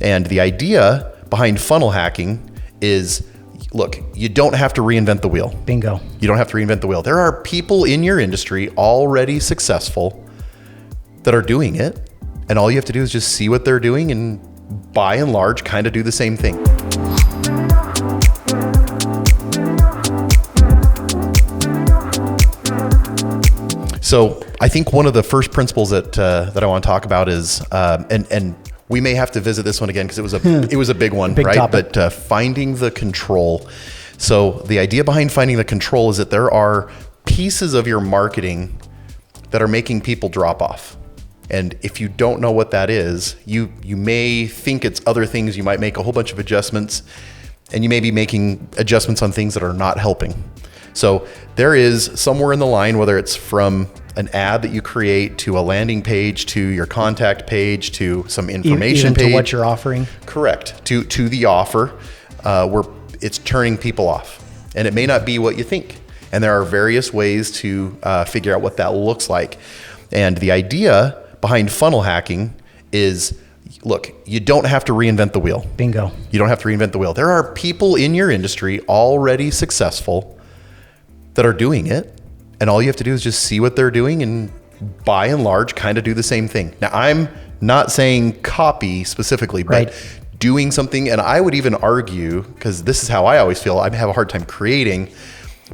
And the idea behind funnel hacking is, look, you don't have to reinvent the wheel. Bingo. You don't have to reinvent the wheel. There are people in your industry already successful that are doing it. And all you have to do is just see what they're doing and by and large kind of do the same thing. So I think one of the first principles that I want to talk about is, and we may have to visit this one again because it was a big one, big right? Topic. But finding the control. So the idea behind finding the control is that there are pieces of your marketing that are making people drop off. And if you don't know what that is, you may think it's other things. You might make a whole bunch of adjustments, and you may be making adjustments on things that are not helping. So there is somewhere in the line, whether it's from an ad that you create to a landing page, to your contact page, to some information page. To what you're offering. Correct. To the offer, where it's turning people off. And it may not be what you think. And there are various ways to figure out what that looks like. And the idea behind funnel hacking is, look, you don't have to reinvent the wheel. Bingo. You don't have to reinvent the wheel. There are people in your industry already successful that are doing it. And all you have to do is just see what they're doing and by and large kind of do the same thing. Now, I'm not saying copy specifically, but right. Doing something. And I would even argue, because this is how I always feel, I have a hard time creating,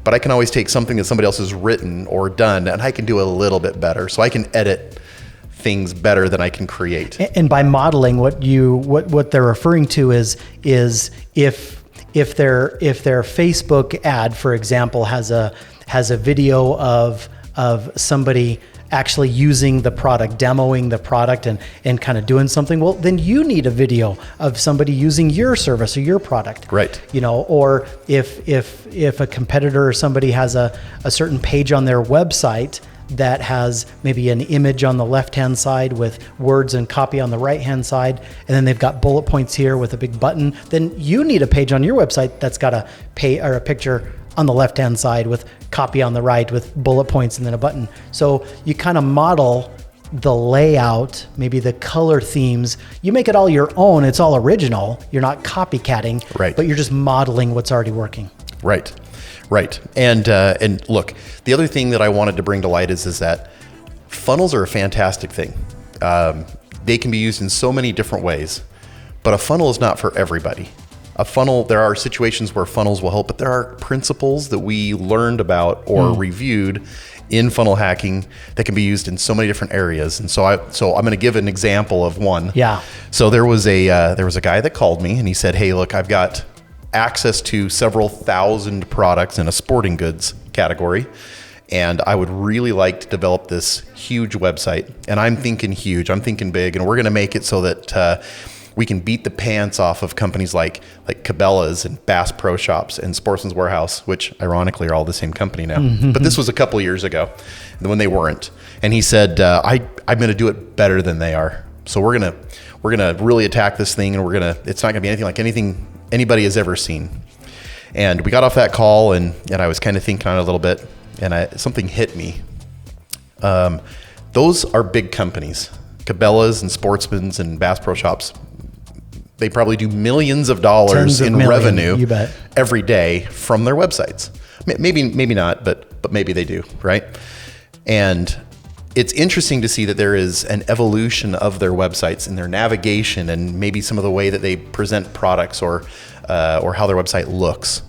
but I can always take something that somebody else has written or done and I can do a little bit better. So I can edit things better than I can create. And by modeling, what they're referring to is if their Facebook ad, for example, has a video of somebody actually using the product, demoing the product and kind of doing something, well, then you need a video of somebody using your service or your product. Right. Or if a competitor or somebody has a certain page on their website that has maybe an image on the left-hand side with words and copy on the right-hand side, and then they've got bullet points here with a big button, then you need a page on your website that's got a picture on the left-hand side with copy on the right with bullet points and then a button. So you kind of model the layout, maybe the color themes. You make it all your own. It's all original. You're not copycatting, right? But you're just modeling what's already working. Right. Right. And look, the other thing that I wanted to bring to light is that funnels are a fantastic thing. They can be used in so many different ways, but a funnel is not for everybody. A funnel, there are situations where funnels will help, but there are principles that we learned about or reviewed in funnel hacking that can be used in so many different areas. And so I'm going to give an example of one. Yeah. So there was a guy that called me and he said, "Hey, look, I've got access to several thousand products in a sporting goods category, and I would really like to develop this huge website. And I'm thinking huge, I'm thinking big, and we're going to make it so that we can beat the pants off of companies like Cabela's and Bass Pro Shops and Sportsman's Warehouse, which ironically are all the same company now. Mm-hmm. But this was a couple years ago when they weren't. And he said, I'm going to do it better than they are. So we're gonna really attack this thing, and it's not gonna be anything like anything anybody has ever seen." And we got off that call, and I was kind of thinking on it a little bit, and something hit me. Those are big companies, Cabela's and Sportsman's and Bass Pro Shops. They probably do millions of dollars in revenue every day from their websites. Maybe not, but maybe they do, right? And it's interesting to see that there is an evolution of their websites and their navigation and maybe some of the way that they present products or how their website looks.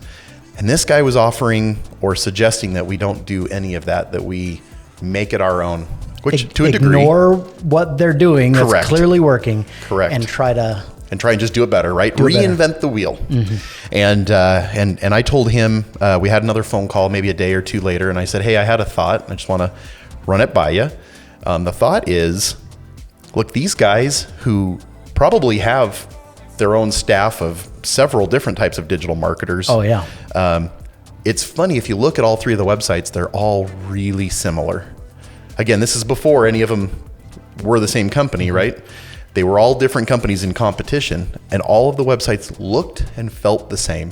And this guy was offering or suggesting that we don't do any of that, that we make it our own, which to a degree. Ignore what they're doing that's clearly working. Correct. And try and just do it better, right? Reinvent the wheel. Mm-hmm. And I told him, we had another phone call maybe a day or two later, and I said, "Hey, I had a thought. I just want to run it by you." The thought is, look, these guys who probably have their own staff of several different types of digital marketers. Oh, yeah. It's funny, if you look at all three of the websites, they're all really similar. Again, this is before any of them were the same company, right? They were all different companies in competition, and all of the websites looked and felt the same.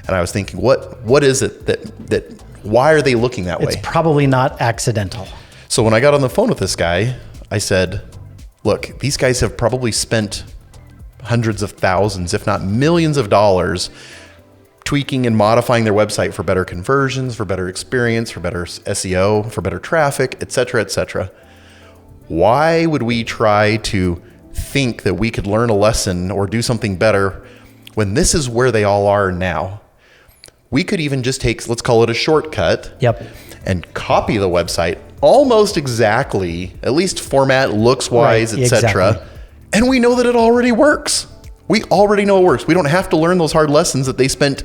And I was thinking, what is it that why are they looking that way? It's probably not accidental. So when I got on the phone with this guy, I said, "Look, these guys have probably spent hundreds of thousands, if not millions of dollars tweaking and modifying their website for better conversions, for better experience, for better SEO, for better traffic, et cetera, et cetera. Why would we try to think that we could learn a lesson or do something better when this is where they all are now? We could even just take, let's call it a shortcut, and copy the website almost exactly, at least format, looks wise, et cetera. Exactly. And we know that it already works. We already know it works. We don't have to learn those hard lessons that they spent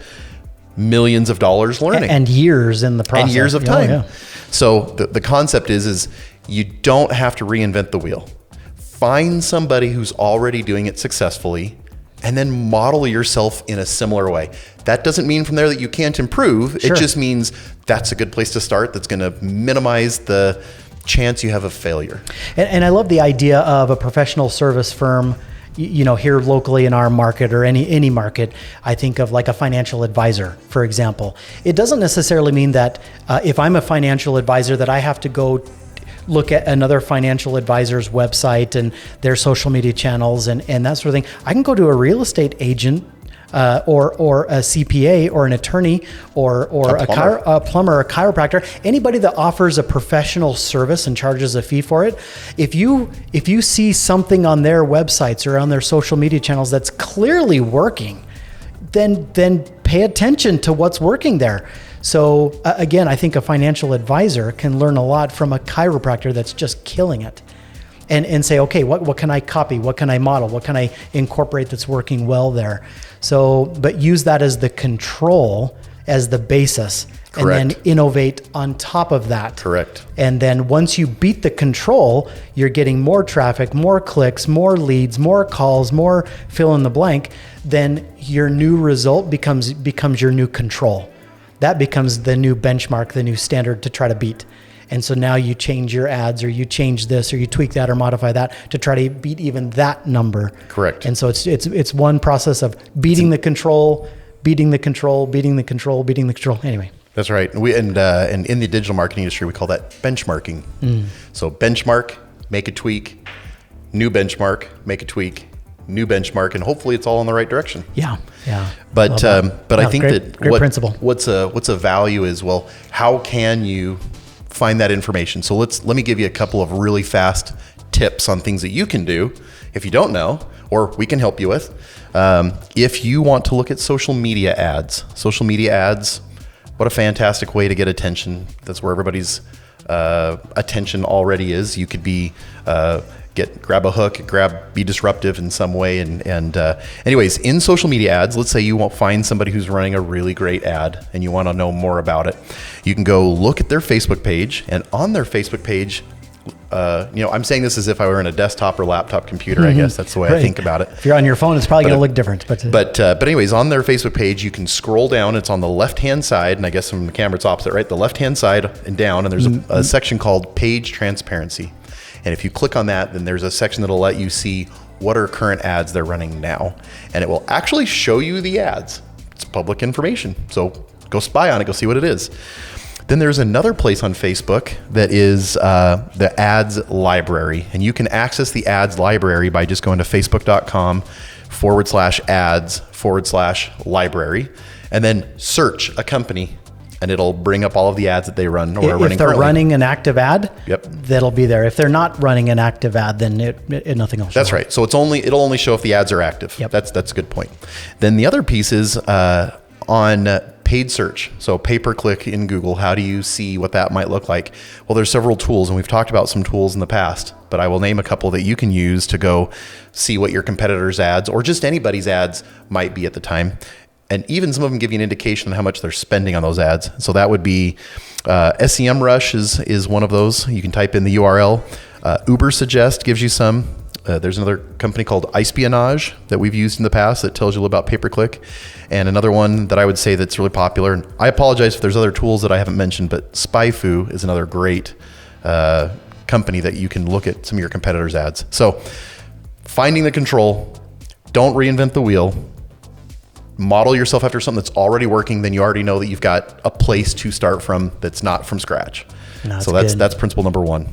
millions of dollars learning. And years in the process. And years of time. So the concept is you don't have to reinvent the wheel. Find somebody who's already doing it successfully and then model yourself in a similar way. That doesn't mean from there that you can't improve. Sure. It just means that's a good place to start. That's going to minimize the chance you have of failure. And I love the idea of a professional service firm, here locally in our market or any market. I think of like a financial advisor, for example. It doesn't necessarily mean that if I'm a financial advisor that I have to go look at another financial advisor's website and their social media channels and that sort of thing. I can go to a real estate agent or a CPA or an attorney or a plumber, a chiropractor, anybody that offers a professional service and charges a fee for it. If you see something on their websites or on their social media channels that's clearly working, then pay attention to what's working there. So again, I think a financial advisor can learn a lot from a chiropractor that's just killing it. And say, okay, what can I copy? What can I model? What can I incorporate that's working well there? So, but use that as the control, as the basis. Correct. And then innovate on top of that. Correct. And then once you beat the control, you're getting more traffic, more clicks, more leads, more calls, more fill in the blank. Then your new result becomes your new control. That becomes the new benchmark, the new standard to try to beat. And so now you change your ads or you change this or you tweak that or modify that to try to beat even that number. Correct. And so it's one process of beating the control, beating the control, beating the control, beating the control. Anyway. That's right. And in the digital marketing industry, we call that benchmarking. So benchmark, make a tweak, new benchmark, make a tweak, new benchmark, and hopefully it's all in the right direction. Yeah. But I think that great principle. What's a value is, well, how can you find that information? So let me give you a couple of really fast tips on things that you can do if you don't know, or we can help you with. If you want to look at social media ads, what a fantastic way to get attention. That's where everybody's attention already is. You could be grab a hook, be disruptive in some way. And anyways, in social media ads, let's say you won't find somebody who's running a really great ad and you want to know more about it. You can go look at their Facebook page, and on their Facebook page, I'm saying this as if I were in a desktop or laptop computer. I guess that's the way I think about it. If you're on your phone, it's probably going to look different. But anyways, on their Facebook page, you can scroll down. It's on the left-hand side, and I guess from the camera it's opposite, right? The left-hand side and down, and there's a section called Page Transparency. And if you click on that, then there's a section that'll let you see what are current ads they're running now. And it will actually show you the ads. It's public information. So go spy on it, go see what it is. Then there's another place on Facebook that is the ads library. And you can access the ads library by just going to facebook.com/ads/library and then search a company. And it'll bring up all of the ads that they run or are running currently. If they're running an active ad, yep, that'll be there. If they're not running an active ad, then nothing else. That's right. So it'll only show if the ads are active. Yep. That's a good point. Then the other piece is on paid search. So pay-per-click in Google. How do you see what that might look like? Well, there's several tools, and we've talked about some tools in the past, but I will name a couple that you can use to go see what your competitors' ads or just anybody's ads might be at the time. And even some of them give you an indication on how much they're spending on those ads. So that would be SEMrush is one of those. You can type in the URL. Ubersuggest gives you some. There's another company called Espionage that we've used in the past that tells you about pay-per-click. And another one that I would say that's really popular, and I apologize if there's other tools that I haven't mentioned, but SpyFu is another great company that you can look at some of your competitors' ads. So finding the control, don't reinvent the wheel. Model yourself after something that's already working, then you already know that you've got a place to start from that's not from scratch. So that's principle number one.